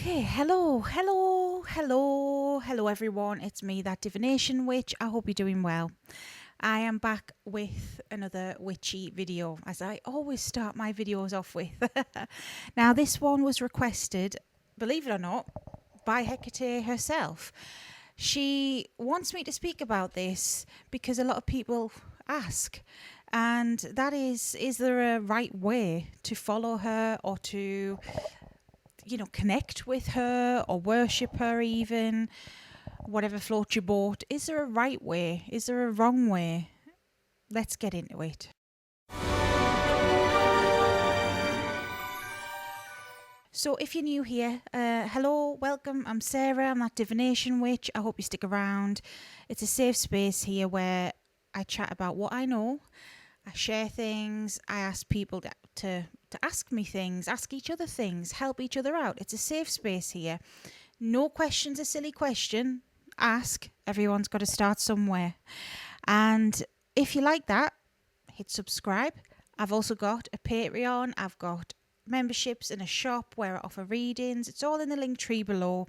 Okay, hello everyone. It's me, that Divination witch. I hope you're doing well. I am back with another witchy video, as I always start my videos off with. Now, this one was requested, believe it or not, by Hecate herself. She wants me to speak about this because a lot of people ask, and that is there a right way to follow her or to connect with her or worship her, even whatever float your boat? Is there a right way? Is there a wrong way? Let's get into it. So, if you're new here, hello, welcome. I'm Sarah. I'm that Divination witch. I hope you stick around. It's a safe space here where I chat about what I know. I share things. I ask people to ask me things, ask each other things, help each other out. It's a safe space here. No question's a silly question. Ask. Everyone's got to start somewhere. And if you like that, hit subscribe. I've also got a Patreon. I've got memberships and a shop where I offer readings. It's all in the link tree below.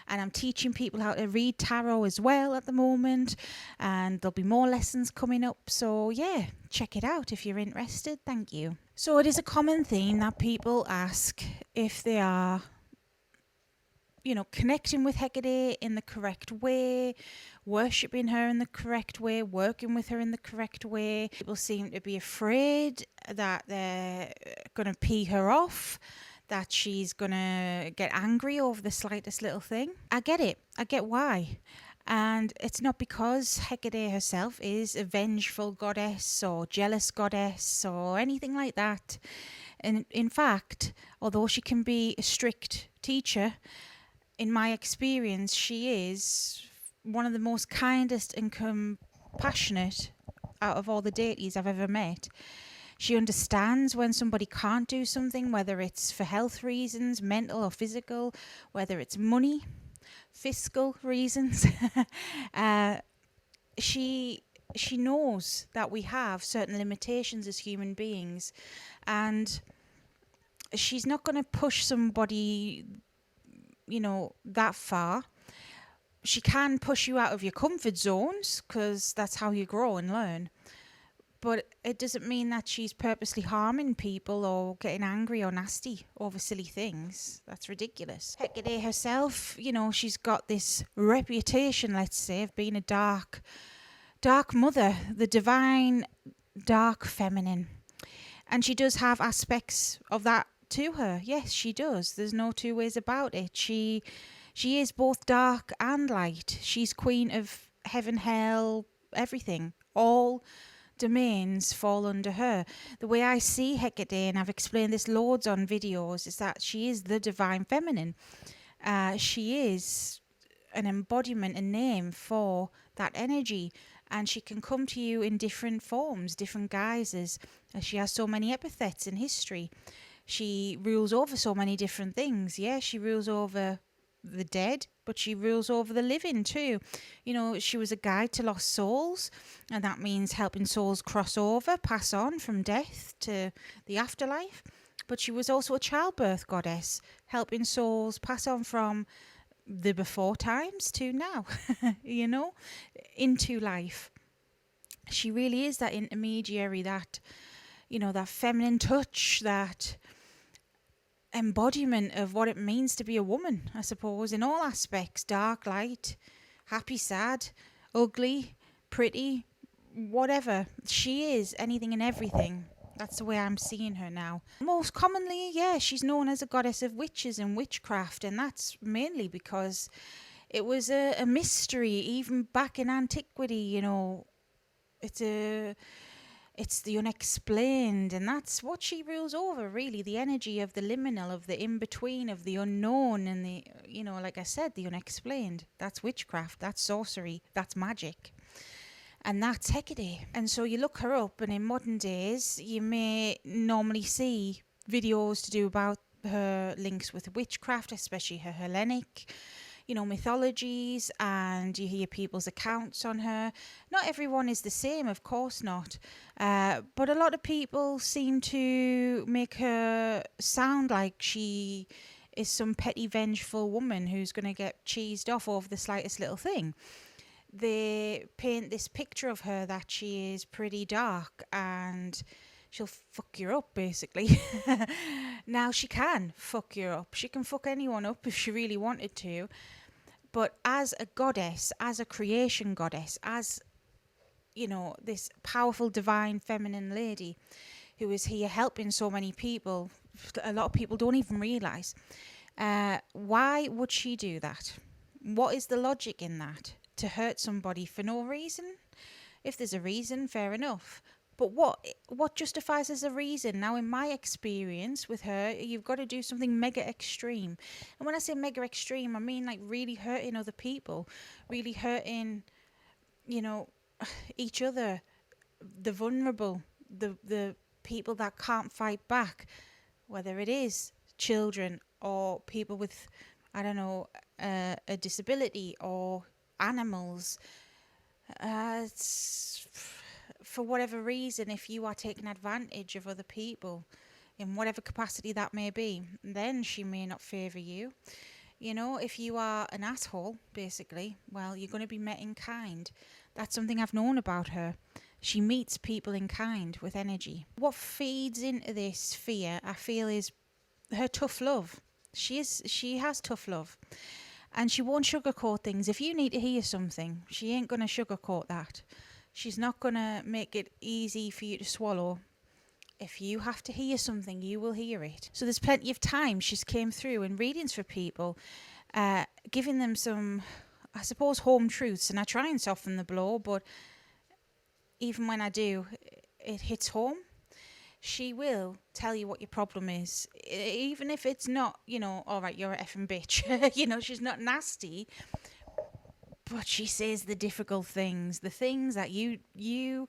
And I'm teaching people how to read tarot as well at the moment. And there'll be more lessons coming up. So yeah, check it out if you're interested. Thank you. So it is a common theme that people ask if they are connecting with Hecate in the correct way, worshipping her in the correct way, working with her in the correct way. People seem to be afraid that they're going to pee her off, that she's going to get angry over the slightest little thing. I get it. I get why. And it's not because Hecate herself is a vengeful goddess or jealous goddess or anything like that. And in fact, although she can be a strict teacher, in my experience, she is one of the most kindest and compassionate out of all the deities I've ever met. She understands when somebody can't do something, whether it's for health reasons, mental or physical, whether it's money, fiscal reasons. She knows that we have certain limitations as human beings, and she's not going to push somebody that far. She can push you out of your comfort zones because that's how you grow and learn. But it doesn't mean that she's purposely harming people or getting angry or nasty over silly things. That's ridiculous. Hecate herself, she's got this reputation, let's say, of being a dark mother, the divine, dark feminine. And she does have aspects of that to her. Yes, she does. There's no two ways about it. She is both dark and light. She's queen of heaven, hell, everything. All domains fall under her. The way I see Hecate, and I've explained this loads on videos, is that she is the divine feminine. She is an embodiment, a name for that energy. And she can come to you in different forms, different guises. She has so many epithets in history. She rules over so many different things. Yeah, she rules over the dead, but she rules over the living too. She was a guide to lost souls, and that means helping souls cross over, pass on from death to the afterlife. But she was also a childbirth goddess, helping souls pass on from the before times to now, into life. She really is that intermediary, that that feminine touch, that embodiment of what it means to be a woman, I suppose, in all aspects: dark, light, happy, sad, ugly, pretty, whatever. She is anything and everything. That's the way I'm seeing her now. Most commonly, yeah, she's known as a goddess of witches and witchcraft, and that's mainly because it was a mystery even back in antiquity. It's the unexplained, and that's what she rules over, really. The energy of the liminal, of the in-between, of the unknown, and the, like I said, the unexplained. That's witchcraft, that's sorcery, that's magic. And that's Hecate. And so you look her up, and in modern days, you may normally see videos to do about her links with witchcraft, especially her Hellenic mythologies, and you hear people's accounts on her. Not everyone is the same, of course not, but a lot of people seem to make her sound like she is some petty, vengeful woman who's going to get cheesed off over the slightest little thing. They paint this picture of her that she is pretty dark and she'll fuck you up, basically. Now, she can fuck you up. She can fuck anyone up if she really wanted to. But as a goddess, as a creation goddess, as, this powerful, divine, feminine lady who is here helping so many people, a lot of people don't even realise. Why would she do that? What is the logic in that? To hurt somebody for no reason? If there's a reason, fair enough. But what justifies as a reason? Now, in my experience with her, you've got to do something mega extreme. And when I say mega extreme, I mean like really hurting other people, really hurting, each other, the vulnerable, the people that can't fight back, whether it is children or people with, I don't know, a disability or animals. For whatever reason, if you are taking advantage of other people in whatever capacity that may be, then she may not favour you. If you are an asshole, basically, well, you're going to be met in kind. That's something I've known about her. She meets people in kind with energy. What feeds into this fear, I feel, is her tough love. She has tough love. And she won't sugarcoat things. If you need to hear something, she ain't going to sugarcoat that. She's not going to make it easy for you to swallow. If you have to hear something, you will hear it. So there's plenty of time she's came through in readings for people, giving them some, I suppose, home truths. And I try and soften the blow, but even when I do, it hits home. She will tell you what your problem is, even if it's not, all right, you're a effing bitch. She's not nasty, but she says the difficult things, the things that you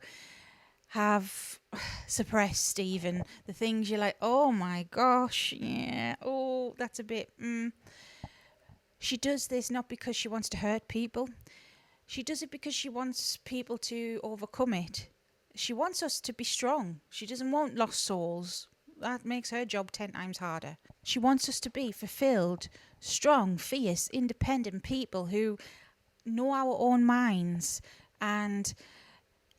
have suppressed, even the things you're like, oh my gosh, yeah, oh, that's a bit. She does this not because she wants to hurt people. She does it because she wants people to overcome it. She wants us to be strong. She doesn't want lost souls. That makes her job 10 times harder. She wants us to be fulfilled, strong, fierce, independent people who know our own minds and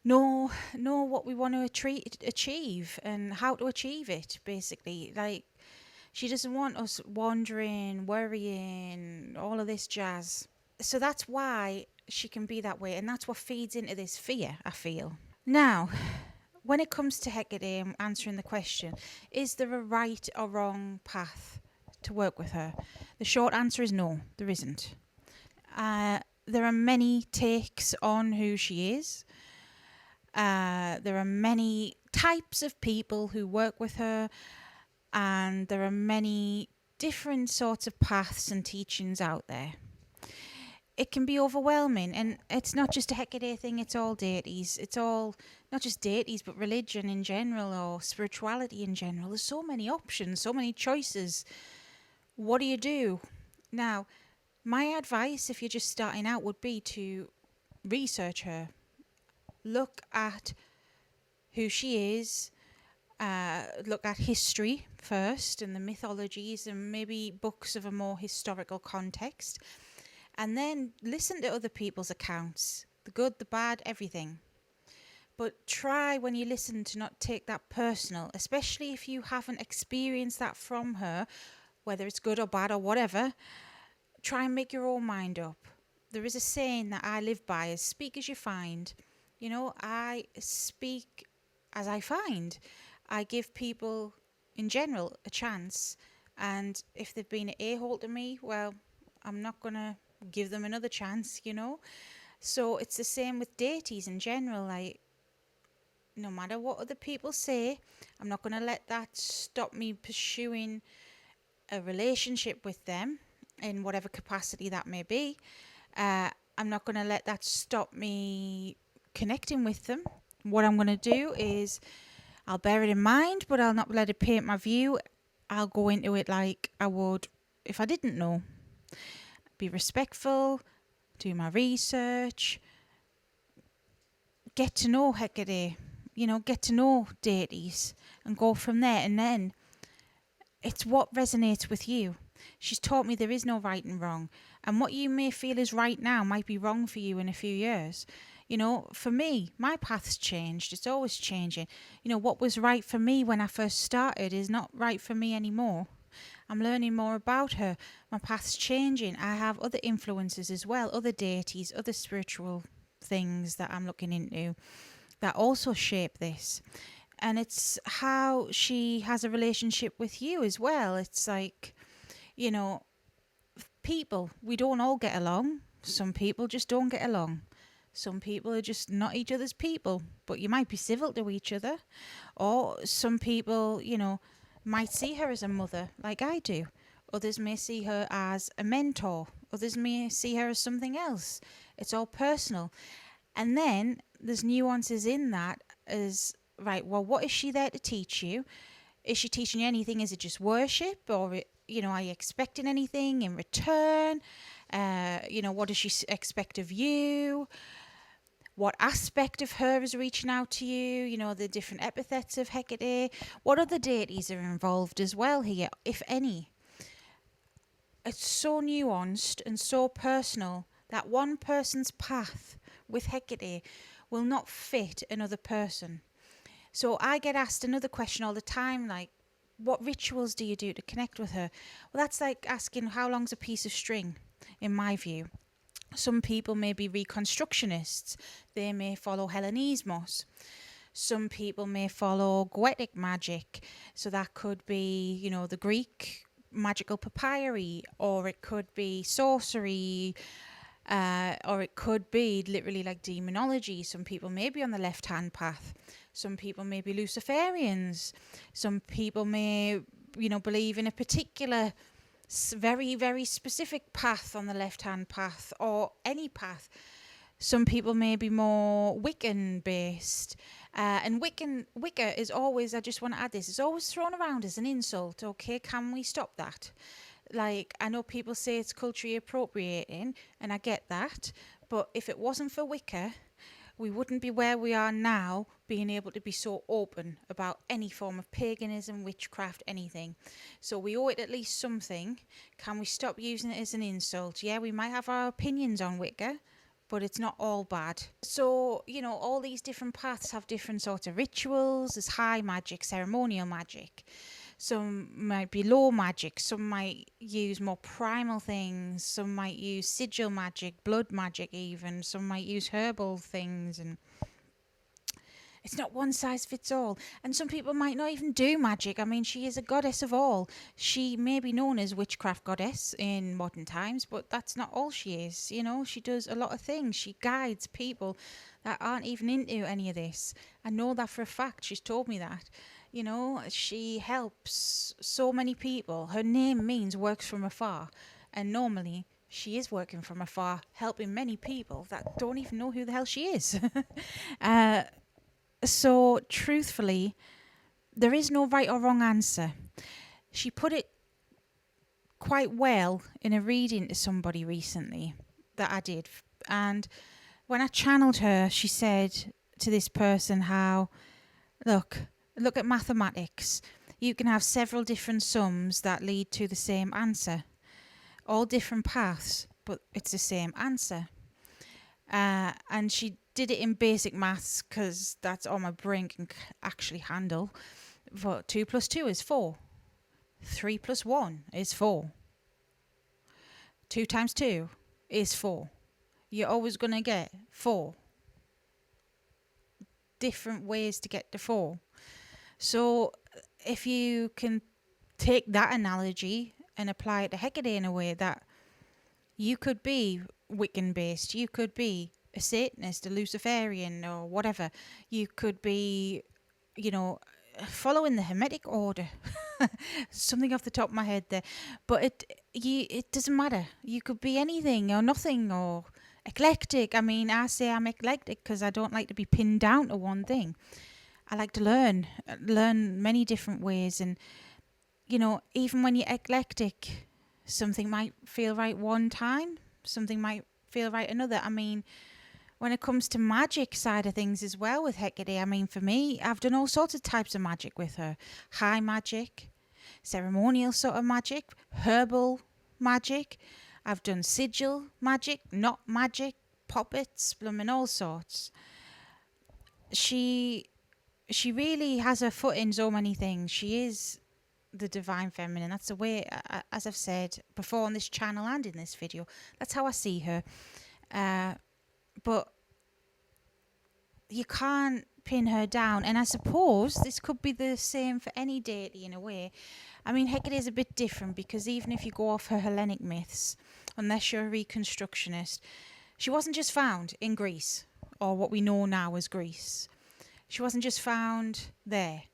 know what we want to achieve and how to achieve it, basically. Like, she doesn't want us wandering, worrying, all of this jazz. So that's why she can be that way, and that's what feeds into this fear, I feel. Now, when it comes to Hecate and answering the question, is there a right or wrong path to work with her? The short answer is no, there isn't. There are many takes on who she is. There are many types of people who work with her, and there are many different sorts of paths and teachings out there. It can be overwhelming, and it's not just a Hecate thing, it's all deities. It's all, not just deities, but religion in general or spirituality in general. There's so many options, so many choices. What do you do? Now, my advice, if you're just starting out, would be to research her. Look at who she is. Look at history first and the mythologies and maybe books of a more historical context. And then listen to other people's accounts, the good, the bad, everything. But try when you listen to not take that personal, especially if you haven't experienced that from her, whether it's good or bad or whatever. Try and make your own mind up. There is a saying that I live by, is speak as you find. I speak as I find. I give people in general a chance. And if they've been an a-hole to me, well, I'm not going to give them another chance, So it's the same with deities in general. Like, no matter what other people say, I'm not going to let that stop me pursuing a relationship with them in whatever capacity that may be. I'm not going to let that stop me connecting with them. What I'm going to do is I'll bear it in mind, but I'll not let it paint my view. I'll go into it like I would if I didn't know. Be respectful, do my research, get to know Hecate, get to know deities and go from there. And then it's what resonates with you. She's taught me there is no right and wrong. And what you may feel is right now might be wrong for you in a few years. You know, for me, my path's changed. It's always changing. You know, what was right for me when I first started is not right for me anymore. I'm learning more about her. My path's changing. I have other influences as well, other deities, other spiritual things that I'm looking into that also shape this. And it's how she has a relationship with you as well. It's like, you know, people, we don't all get along. Some people just don't get along. Some people are just not each other's people, but you might be civil to each other. Or some people, you know, might see her as a mother, like I do. Others may see her as a mentor. Others may see her as something else. It's all personal. And then there's nuances in that as, right, well, what is she there to teach you? Is she teaching you anything? Is it just worship? Or, you know, are you expecting anything in return? You know, what does she expect of you? What aspect of her is reaching out to you? You know, the different epithets of Hecate. What other deities are involved as well here, if any? It's so nuanced and so personal that one person's path with Hecate will not fit another person. So I get asked another question all the time, like, what rituals do you do to connect with her? Well, that's like asking how long's a piece of string, in my view. Some people may be reconstructionists. They may follow Hellenismos. Some people may follow Goetic magic. So that could be, you know, the Greek magical papyri, or it could be sorcery, or it could be literally like demonology. Some people may be on the left-hand path. Some people may be Luciferians. Some people may, you know, believe in a particular very, very specific path on the left-hand path, or any path. Some people may be more Wiccan based. And Wicker is always, I just want to add this, is always thrown around as an insult. Okay, can we stop that? Like, I know people say it's culturally appropriating, and I get that. But if it wasn't for Wicker, we wouldn't be where we are now, being able to be so open about any form of paganism, witchcraft, anything. So we owe it at least something. Can we stop using it as an insult? Yeah, we might have our opinions on Wicker, but it's not all bad. So, you know, all these different paths have different sorts of rituals. There's high magic, ceremonial magic. Some might be low magic. Some might use more primal things. Some might use sigil magic, blood magic even. Some might use herbal things. And it's not one size fits all. And some people might not even do magic. I mean, she is a goddess of all. She may be known as witchcraft goddess in modern times, but that's not all she is. You know, she does a lot of things. She guides people that aren't even into any of this. I know that for a fact. She's told me that. You know, she helps so many people. Her name means works from afar. And normally she is working from afar, helping many people that don't even know who the hell she is. So truthfully, there is no right or wrong answer. She put it quite well in a reading to somebody recently that I did. And when I channeled her, she said to this person how, look at mathematics. You can have several different sums that lead to the same answer. All different paths, but it's the same answer. And she did it in basic maths because that's all my brain can actually handle. But 2 plus 2 is 4. 3 plus 1 is 4. 2 times 2 is 4. You're always going to get 4. Different ways to get to 4. So if you can take that analogy and apply it to Hecate in a way that you could be Wiccan based, you could be a Satanist, a Luciferian, or whatever. You could be, you know, following the Hermetic order. Something off the top of my head there. But it doesn't matter. You could be anything or nothing, or eclectic. I mean, I say I'm eclectic because I don't like to be pinned down to one thing. I like to learn many different ways. And, you know, even when you're eclectic, something might feel right one time, something might feel right another. I mean, when it comes to magic side of things as well with Hecate, I mean, for me, I've done all sorts of types of magic with her. High magic, ceremonial sort of magic, herbal magic. I've done sigil magic, knot magic, puppets, blooming all sorts. She really has her foot in so many things. She is the divine feminine. That's the way, as I've said before on this channel and in this video, that's how I see her. But you can't pin her down. And I suppose this could be the same for any deity in a way. I mean, Hecate is a bit different because even if you go off her Hellenic myths, unless you're a reconstructionist, she wasn't just found in Greece, or what we know now as Greece. She wasn't just found there.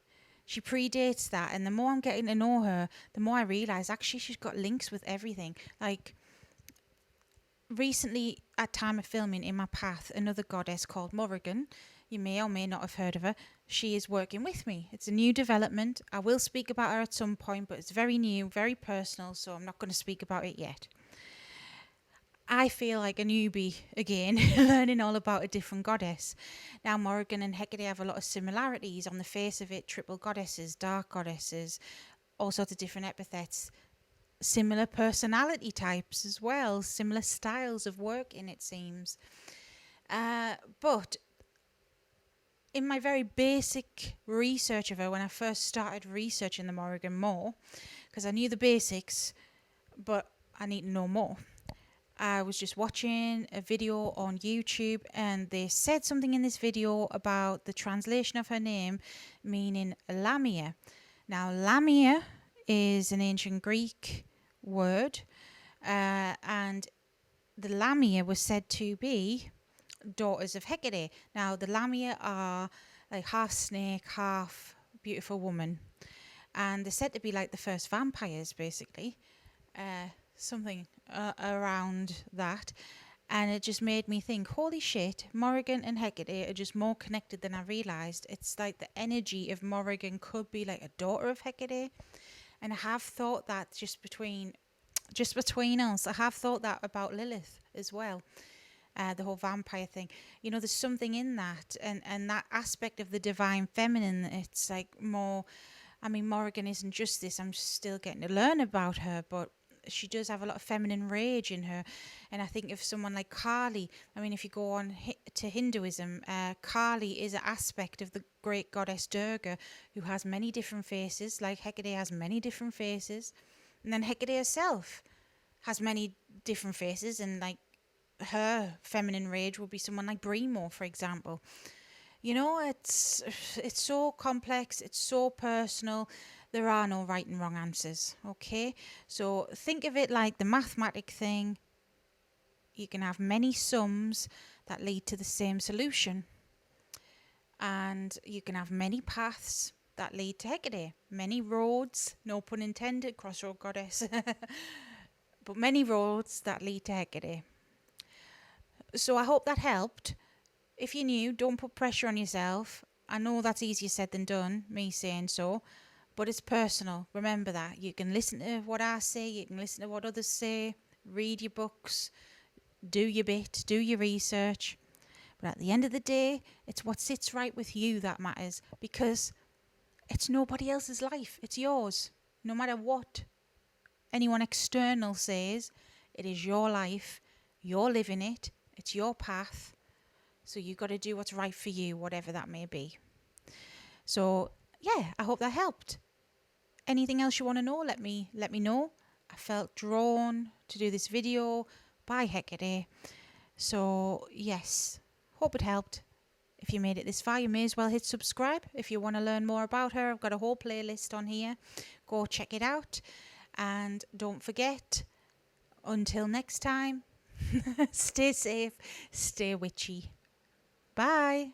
She predates that, and the more I'm getting to know her, the more I realise actually she's got links with everything. Like, recently, at time of filming, in my path, another goddess called Morrigan, you may or may not have heard of her, she is working with me. It's a new development. I will speak about her at some point, but it's very new, very personal, so I'm not going to speak about it yet. I feel like a newbie again, learning all about a different goddess. Now, Morrigan and Hecate have a lot of similarities on the face of it. Triple goddesses, dark goddesses, all sorts of different epithets. Similar personality types as well. Similar styles of working, it seems. But in my very basic research of her, when I first started researching the Morrigan more, because I knew the basics, but I need to know more. I was just watching a video on YouTube, and they said something in this video about the translation of her name meaning Lamia. Now, Lamia is an ancient Greek word, and the Lamia was said to be daughters of Hecate. Now, the Lamia are like half snake, half beautiful woman, and they're said to be like the first vampires, basically. Something around that, and it just made me think, holy shit, Morrigan and Hecate are just more connected than I realised. It's like the energy of Morrigan could be like a daughter of Hecate, and I have thought that just between us, I have thought that about Lilith as well. The whole vampire thing, you know, there's something in that, and that aspect of the divine feminine. It's like more, I mean, Morrigan isn't just this, I'm still getting to learn about her, but she does have a lot of feminine rage in her. And I think of someone like Kali, I mean, if you go on to Hinduism, Kali is an aspect of the great goddess Durga, who has many different faces, like Hecate has many different faces. And then Hecate herself has many different faces, and like her feminine rage would be someone like Brimo, for example. You know, it's so complex, it's so personal. There are no right and wrong answers, okay? So think of it like the mathematic thing. You can have many sums that lead to the same solution. And you can have many paths that lead to Hecate. Many roads, no pun intended, crossroad goddess. But many roads that lead to Hecate. So I hope that helped. If you're new, don't put pressure on yourself. I know that's easier said than done, me saying so. But it's personal. Remember that. You can listen to what I say. You can listen to what others say. Read your books. Do your bit. Do your research. But at the end of the day, it's what sits right with you that matters. Because it's nobody else's life. It's yours. No matter what anyone external says, it is your life. You're living it. It's your path. So you got to do what's right for you, whatever that may be. So yeah, I hope that helped. Anything else you want to know, let me know. I felt drawn to do this video by Hecate. So yes, hope it helped. If you made it this far, you may as well hit subscribe. If you want to learn more about her, I've got a whole playlist on here. Go check it out. And don't forget, until next time, stay safe, stay witchy. Bye.